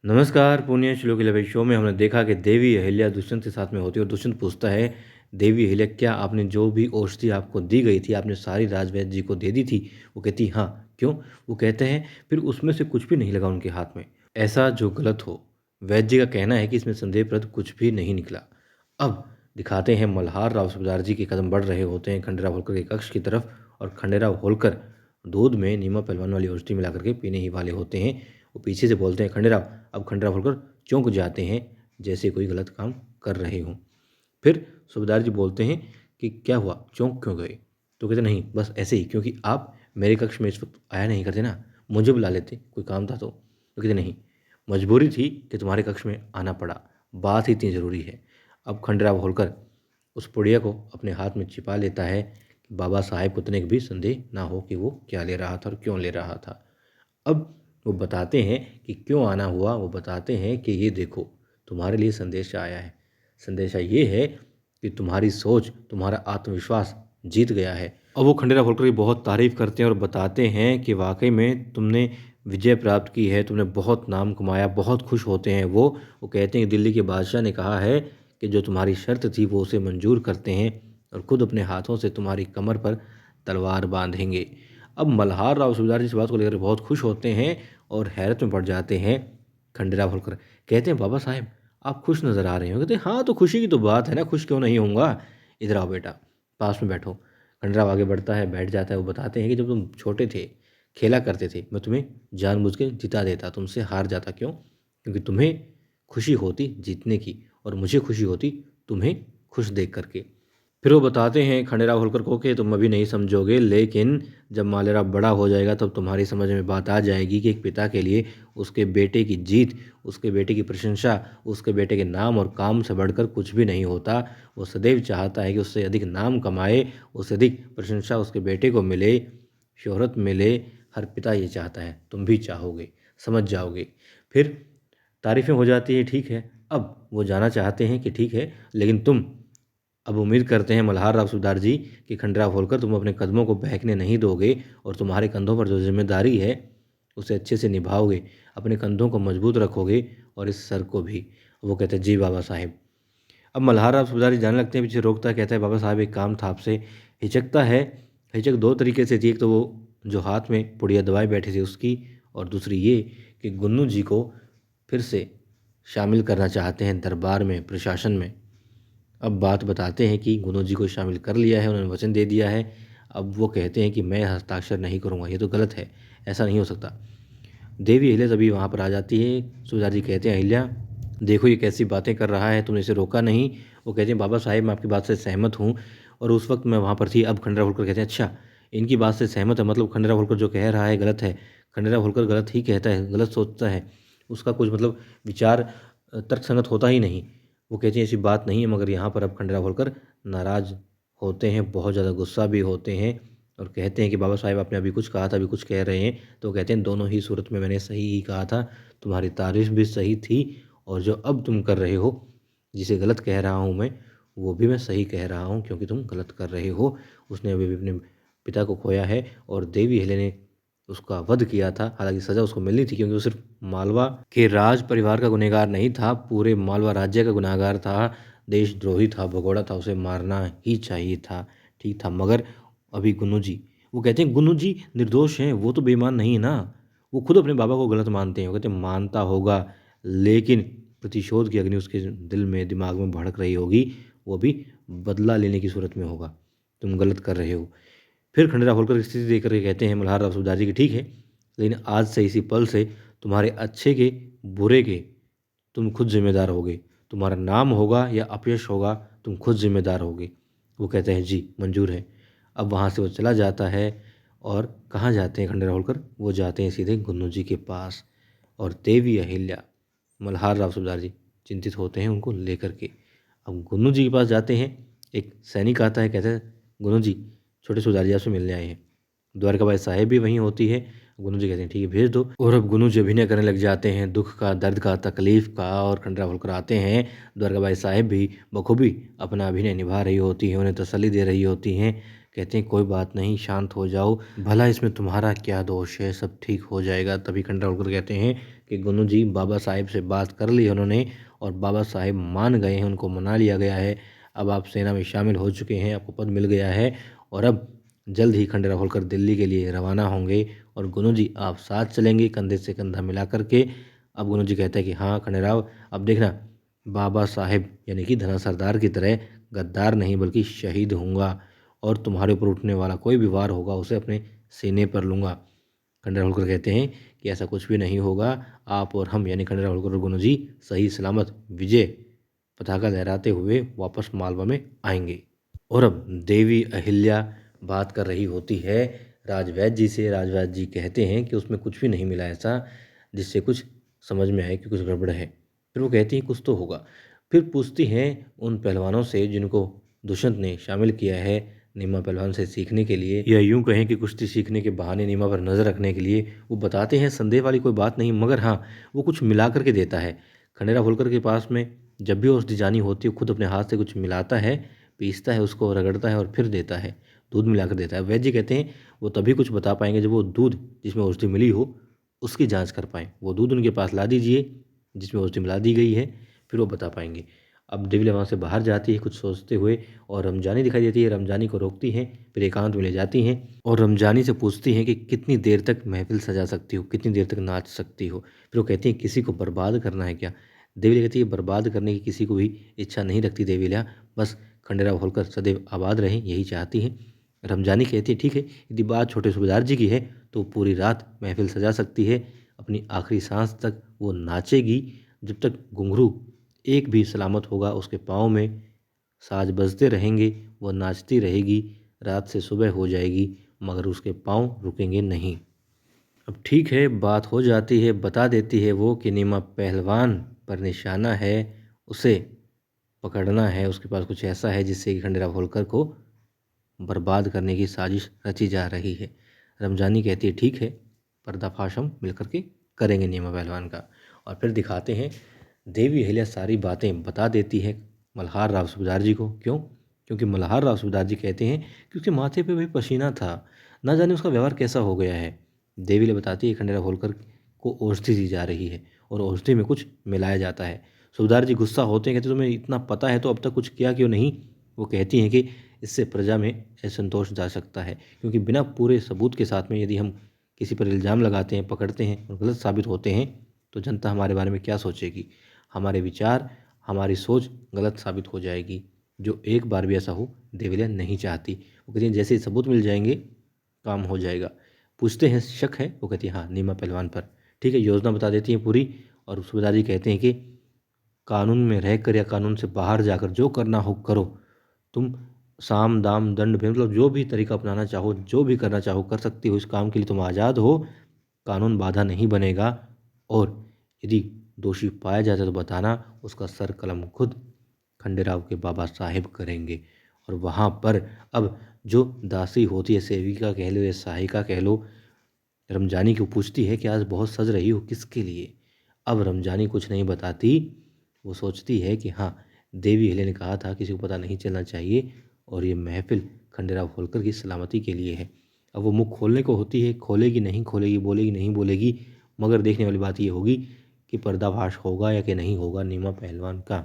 नमस्कार। पुण्य श्लोक 11 शो में हमने देखा कि देवी अहिल्या दुष्यंत के साथ में होती है और दुष्यंत पूछता है, देवी अहिल्या क्या आपने जो भी औषधि आपको दी गई थी आपने सारी राजवैद्य जी को दे दी थी? वो कहती हाँ। क्यों? वो कहते हैं फिर उसमें से कुछ भी नहीं लगा उनके हाथ में। ऐसा जो गलत हो। वैद्य जी का कहना है कि इसमें संदेहप्रद कुछ भी नहीं निकला। अब दिखाते हैं मल्हार राव सूबेदार जी के कदम बढ़ रहे होते हैं खंडेराव होलकर के कक्ष की तरफ और खंडेराव होलकर दूध में नीमा पहलवान वाली औषधि मिला करके पीने ही वाले होते हैं। वो पीछे से बोलते हैं खंडेराव। अब खंडेराव होलकर चौंक जाते हैं जैसे कोई गलत काम कर रहे हों। फिर सूबेदार जी बोलते हैं कि क्या हुआ, चौंक क्यों गए? तो कहते नहीं बस ऐसे ही, क्योंकि आप मेरे कक्ष में इस वक्त आया नहीं करते ना, मुझे बुला लेते कोई काम था तो कहते नहीं, मजबूरी थी कि तुम्हारे कक्ष में आना पड़ा, बात ही इतनी ज़रूरी है। अब खंडेराव होलकर उस पुड़िया को अपने हाथ में छिपा लेता है कि बाबा साहेब को इतने भी संदेह ना हो कि वो क्या ले रहा था और क्यों ले रहा था। अब वो बताते हैं कि क्यों आना हुआ। वो बताते हैं कि ये देखो तुम्हारे लिए संदेशा आया है। संदेशा ये है कि तुम्हारी सोच, तुम्हारा आत्मविश्वास जीत गया है। और वो खंडेराव होलकर की बहुत तारीफ़ करते हैं और बताते हैं कि वाकई में तुमने विजय प्राप्त की है, तुमने बहुत नाम कमाया। बहुत खुश होते हैं वो कहते हैं कि दिल्ली के बादशाह ने कहा है कि जो तुम्हारी शर्त थी वो उसे मंजूर करते हैं और खुद अपने हाथों से तुम्हारी कमर पर तलवार बांधेंगे। अब मल्हार राव सूबेदार जी इस बात को लेकर बहुत खुश होते हैं और हैरत में पड़ जाते हैं। खंडेराव होलकर कहते हैं बाबा साहेब आप खुश नज़र आ रहे हो। कहते हैं हाँ तो खुशी की तो बात है ना, खुश क्यों नहीं होऊंगा। इधर आओ बेटा, पास में बैठो। खंडेराव आगे बढ़ता है, बैठ जाता है। वो बताते हैं कि जब तुम छोटे थे, खेला करते थे, मैं तुम्हें जानबूझ के जिता देता, तुमसे हार जाता। क्यों? क्योंकि तुम्हें खुशी होती जीतने की और मुझे खुशी होती तुम्हें खुश देख करके। फिर वो बताते हैं खंडेराव होलकर को कि तुम अभी नहीं समझोगे, लेकिन जब मालेराव बड़ा हो जाएगा तब तुम्हारी समझ में बात आ जाएगी कि एक पिता के लिए उसके बेटे की जीत, उसके बेटे की प्रशंसा, उसके बेटे के नाम और काम से बढ़कर कुछ भी नहीं होता। वो सदैव चाहता है कि उससे अधिक नाम कमाए, उससे अधिक प्रशंसा उसके बेटे को मिले, शोहरत मिले। हर पिता ये चाहता है, तुम भी चाहोगे, समझ जाओगे। फिर तारीफ़ें हो जाती है, ठीक है। अब वो जाना चाहते हैं कि ठीक है, लेकिन तुम अब उम्मीद करते हैं मल्हार राव सूबेदार जी कि खंडेराव होलकर तुम अपने कदमों को बहकने नहीं दोगे और तुम्हारे कंधों पर जो जिम्मेदारी है उसे अच्छे से निभाओगे, अपने कंधों को मजबूत रखोगे और इस सर को भी। वो कहते हैं जी बाबा साहेब। अब मल्हार राव सूबेदार जी जाने लगते हैं, पीछे रोकता है, कहता है बाबा साहब एक काम था आपसे। हिचकता है। हिचक दो तरीके से थी, एक तो वो जो हाथ में पुड़िया दवाई बैठी थी उसकी, और दूसरी ये कि गुन्नू जी को फिर से शामिल करना चाहते हैं दरबार में, प्रशासन में। अब बात बताते हैं कि गुन्नू जी को शामिल कर लिया है, उन्होंने वचन दे दिया है। अब वो कहते हैं कि मैं हस्ताक्षर नहीं करूँगा, ये तो गलत है, ऐसा नहीं हो सकता। देवी अहिल्या तभी वहाँ पर आ जाती है। सूबेदार जी कहते हैं अहिल्या देखो ये कैसी बातें कर रहा है, तुमने इसे रोका नहीं। वो कहते हैं बाबा साहेब मैं आपकी बात से सहमत हूँ और उस वक्त मैं वहाँ पर थी। अब खंडेराव होलकर कहते हैं अच्छा इनकी बात से सहमत है, मतलब खंडेराव होलकर जो कह रहा है गलत है। खंडेराव होलकर गलत ही कहता है, गलत सोचता है, उसका कुछ मतलब विचार तर्कसंगत होता ही नहीं। वो कहते हैं ऐसी बात नहीं है। मगर यहाँ पर अब खंडेराव होलकर नाराज़ होते हैं, बहुत ज़्यादा गुस्सा भी होते हैं और कहते हैं कि बाबा साहेब आपने अभी कुछ कहा था, अभी कुछ कह रहे हैं। तो कहते हैं दोनों ही सूरत में मैंने सही ही कहा था, तुम्हारी तारीफ़ भी सही थी और जो अब तुम कर रहे हो, जिसे गलत कह रहा हूँ मैं, वो भी मैं सही कह रहा हूँ क्योंकि तुम गलत कर रहे हो। उसने अभी भी अपने पिता को खोया है और देवी अहिल्या ने उसका वध किया था। हालांकि सज़ा उसको मिलनी थी क्योंकि वो सिर्फ मालवा के राज परिवार का गुनहगार नहीं था, पूरे मालवा राज्य का गुनहगार था, देशद्रोही था, भगोड़ा था, उसे मारना ही चाहिए था, ठीक था। मगर अभी गुन्नू जी, वो कहते हैं गुन्नू जी निर्दोष हैं, वो तो बेईमान नहीं है ना। वो खुद अपने बाबा को गलत मानते हैं। वो कहते हैं मानता होगा, लेकिन प्रतिशोध की अग्नि उसके दिल में, दिमाग में भड़क रही होगी, वो भी बदला लेने की सूरत में होगा। तुम गलत कर रहे हो। फिर खंडेराव होलकर स्थिति देख करके कहते हैं मल्हार राव सूबेदार जी की ठीक है, लेकिन आज से इसी पल से तुम्हारे अच्छे के बुरे के तुम खुद जिम्मेदार होगे। तुम्हारा नाम होगा या अपयश होगा, तुम खुद जिम्मेदार होगे। वो कहते हैं जी मंजूर है। अब वहाँ से वो चला जाता है और कहाँ जाते हैं खंडेराव होलकर? वो जाते हैं सीधे गुन्नू जी के पास और देवी अहिल्या, मल्हार राव सूबेदार जी चिंतित होते हैं उनको लेकर के। अब गुन्नू जी के पास जाते हैं। एक सैनिक आता है, कहता है गुन्नू जी छोटे सूबेदार जी आपसे मिलने आए हैं। द्वारकाबाई साहेब भी वहीं होती है। गुन्नू जी कहते हैं ठीक है भेज दो। और अब गुन्नू जी अभिनय करने लग जाते हैं दुख का, दर्द का, तकलीफ का, और खंडेराव होलकर आते हैं। द्वारकाबाई साहेब भी बखूबी अपना अभिनय निभा रही होती हैं, उन्हें तसल्ली दे रही होती हैं। कहते हैं कोई बात नहीं, शांत हो जाओ, भला इसमें तुम्हारा क्या दोष है, सब ठीक हो जाएगा। तभी खंडेराव होलकर कहते हैं कि गुनू जी बाबा साहेब से बात कर ली है उन्होंने और बाबा साहेब मान गए हैं, उनको मना लिया गया है। अब आप सेना में शामिल हो चुके हैं, आपको पद मिल गया है और अब जल्द ही खंडेराव होलकर दिल्ली के लिए रवाना होंगे और गुनू जी आप साथ चलेंगे कंधे से कंधा मिला करके। अब गुनू जी कहते हैं कि हाँ खंडेराव, अब देखना बाबा साहेब यानी कि धना सरदार की तरह गद्दार नहीं बल्कि शहीद होऊंगा और तुम्हारे ऊपर उठने वाला कोई भी वार होगा उसे अपने सीने पर लूँगा। खंडेराव होलकर कहते हैं कि ऐसा कुछ भी नहीं होगा, आप और हम यानी खंडेराव होलकर और गुनू जी सही सलामत विजय पताका लहराते हुए वापस मालवा में आएंगे। और अब देवी अहिल्या बात कर रही होती है राजवैद्य जी से। राजवैद्य जी कहते हैं कि उसमें कुछ भी नहीं मिला ऐसा जिससे कुछ समझ में आए कि कुछ गड़बड़ है। फिर वो कहती हैं कुछ तो होगा। फिर पूछती हैं उन पहलवानों से जिनको दुष्यंत ने शामिल किया है नीमा पहलवान से सीखने के लिए, या यूं कहें कि कुश्ती सीखने के बहाने नीमा पर नज़र रखने के लिए। वो बताते हैं संदेह वाली कोई बात नहीं, मगर हाँ वो कुछ मिला करके देता है। खंडेराव होलकर के पास में जब भी औषधि जानी होती है खुद अपने हाथ से कुछ मिलाता है, पीसता है, उसको रगड़ता है और फिर देता है, दूध मिलाकर देता है। वैद्य जी कहते हैं वो तभी कुछ बता पाएंगे जब वो दूध जिसमें औषधि मिली हो उसकी जांच कर पाएँ। वो दूध उनके पास ला दीजिए जिसमें औषधि मिला दी गई है, फिर वो बता पाएंगे। अब देवी वहाँ से बाहर जाती है कुछ सोचते हुए और रमजानी दिखाई देती है। रमजानी को रोकती हैं, फिर एकांत में ले जाती हैं और रमजानी से पूछती हैं कि कितनी देर तक महफिल सजा सकती हो, कितनी देर तक नाच सकती हो। फिर वो कहती हैं किसी को बर्बाद करना है क्या। देवी कहती है बर्बाद करने की किसी को भी इच्छा नहीं रखती देवीला, बस खंडेराव होलकर सदैव आबाद रहें यही चाहती हैं। रमजानी कहती है ठीक है, यदि बात छोटे सूबेदार जी की है तो पूरी रात महफिल सजा सकती है, अपनी आखिरी सांस तक वो नाचेगी, जब तक घुंघरू एक भी सलामत होगा उसके पाँव में, साज बजते रहेंगे, वो नाचती रहेगी, रात से सुबह हो जाएगी मगर उसके पाँव रुकेंगे नहीं। अब ठीक है, बात हो जाती है, बता देती है वो कि नीमा पहलवान पर निशाना है, उसे पकड़ना है, उसके पास कुछ ऐसा है जिससे कि खंडेराव होलकर को बर्बाद करने की साजिश रची जा रही है। रमजानी कहती है ठीक है, पर्दाफाश हम मिलकर के करेंगे नीमा पहलवान का। और फिर दिखाते हैं देवी अहिल्या सारी बातें बता देती है मल्हार राव सूबेदार जी को। क्यों? क्योंकि मल्हार राव सूबेदार जी कहते हैं कि उसके माथे पे भी पसीना था, ना जाने उसका व्यवहार कैसा हो गया है। देवी ले बताती है खंडेराव होलकर को औषधि दी जा रही है और औषधि में कुछ मिलाया जाता है। सूबेदार जी गुस्सा होते हैं, कहते तुम्हें इतना पता है तो अब तक कुछ किया क्यों नहीं। वो कहती हैं कि इससे प्रजा में असंतोष जा सकता है, क्योंकि बिना पूरे सबूत के साथ में यदि हम किसी पर इल्ज़ाम लगाते हैं, पकड़ते हैं और गलत साबित होते हैं तो जनता हमारे बारे में क्या सोचेगी, हमारे विचार, हमारी सोच गलत साबित हो जाएगी, जो एक बार भी ऐसा हो देविलिया नहीं चाहती। वो कहती हैं जैसे ही सबूत मिल जाएंगे काम हो जाएगा। पूछते हैं शक है, वो कहती है हाँ नीमा पहलवान पर। ठीक है, योजना बता देती है पूरी और सूबेदार जी कहते हैं कि कानून में रहकर या कानून से बाहर जाकर जो करना हो करो, तुम साम दाम दंड भेद मतलब जो भी तरीका अपनाना चाहो, जो भी करना चाहो कर सकती हो, इस काम के लिए तुम आज़ाद हो, कानून बाधा नहीं बनेगा। और यदि दोषी पाया जाता तो बताना, उसका सर कलम खुद खंडेराव के बाबा साहेब करेंगे। और वहाँ पर अब जो दासी होती है, सेविका कह लो या सहायिका कह लो, रमजानी को पूछती है कि आज बहुत सज रही हो, किसके लिए। अब रमजानी कुछ नहीं बताती, वो सोचती है कि हाँ देवी अहिल्या ने कहा था किसी को पता नहीं चलना चाहिए और ये महफिल खंडेराव होलकर की सलामती के लिए है। अब वो मुँह खोलने को होती है, खोलेगी नहीं खोलेगी, बोलेगी नहीं बोलेगी, मगर देखने वाली बात ये होगी कि पर्दाफाश होगा या कि नहीं होगा नीमा पहलवान का।